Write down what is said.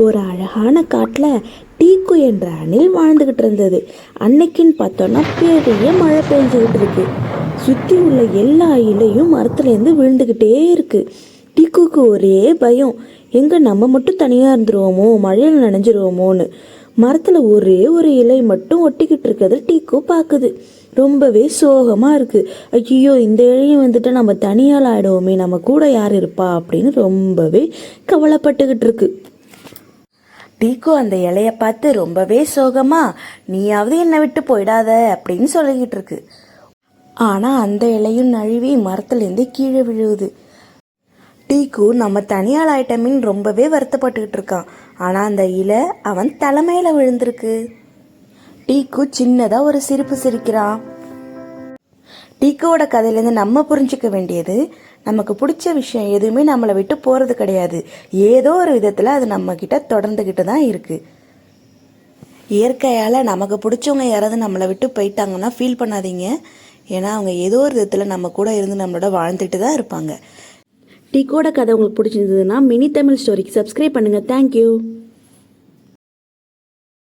ஒரு அழகான காட்டில் டீக்கு என்ற அணில் வாழ்ந்துக்கிட்டு இருந்தது. அன்னைக்குன்னு பார்த்தோன்னா பெரிய மழை பெஞ்சுக்கிட்டு இருக்கு. சுற்றி உள்ள எல்லா இலையும் மரத்துலேருந்து விழுந்துக்கிட்டே இருக்கு. டீக்குக்கு ஒரே பயம், எங்கே நம்ம மட்டும் தனியாக இருந்துருவோமோ, மழையில் நனைஞ்சிருவோமோன்னு. மரத்தில் ஒரே ஒரு இலை மட்டும் ஒட்டிக்கிட்டு இருக்கிறது டீக்கு பார்க்குது. ரொம்பவே சோகமாக இருக்குது. ஐயோ, இந்த இலையும் வந்துட்டு நம்ம தனியால் ஆகிடுவோமே, நம்ம கூட யார் இருப்பா அப்படின்னு ரொம்பவே கவலைப்பட்டுக்கிட்டு இருக்கு. டீக்கு அந்த இலையை பார்த்து ரொம்பவே சோகமா, நீயாவது என்னை விட்டு போயிடாத அப்படின்னு சொல்லிக்கிட்டு இருக்கு. ஆனால் அந்த இலையும் நழுவி மரத்துலேருந்து கீழே விழுவுது. டீக்கு நம்ம தனியால் ஆயிட்டமின்னு ரொம்பவே வருத்தப்பட்டுக்கிட்டு இருக்கான். ஆனால் அந்த இலை அவன் தலைமையில் விழுந்திருக்கு. டீக்கு சின்னதாக ஒரு சிரிப்பு சிரிக்கிறான். டீக்கோட கதையிலேருந்து நம்ம புரிஞ்சுக்க வேண்டியது, நமக்கு பிடிச்ச விஷயம் எதுவுமே நம்மளை விட்டு போகிறது கிடையாது. ஏதோ ஒரு விதத்தில் அது நம்மக்கிட்ட தொடர்ந்துக்கிட்டு தான் இருக்குது. இயற்கையால் நமக்கு பிடிச்சவங்க யாராவது நம்மளை விட்டு போயிட்டாங்கன்னா ஃபீல் பண்ணாதீங்க. ஏன்னா அவங்க ஏதோ ஒரு விதத்தில் நம்ம கூட இருந்து நம்மளோட வாழ்ந்துட்டு தான் இருப்பாங்க. டீக்கோட கதை உங்களுக்கு பிடிச்சிருந்ததுன்னா மினி தமிழ் ஸ்டோரிக்கு சப்ஸ்கிரைப் பண்ணுங்கள். தேங்க்யூ.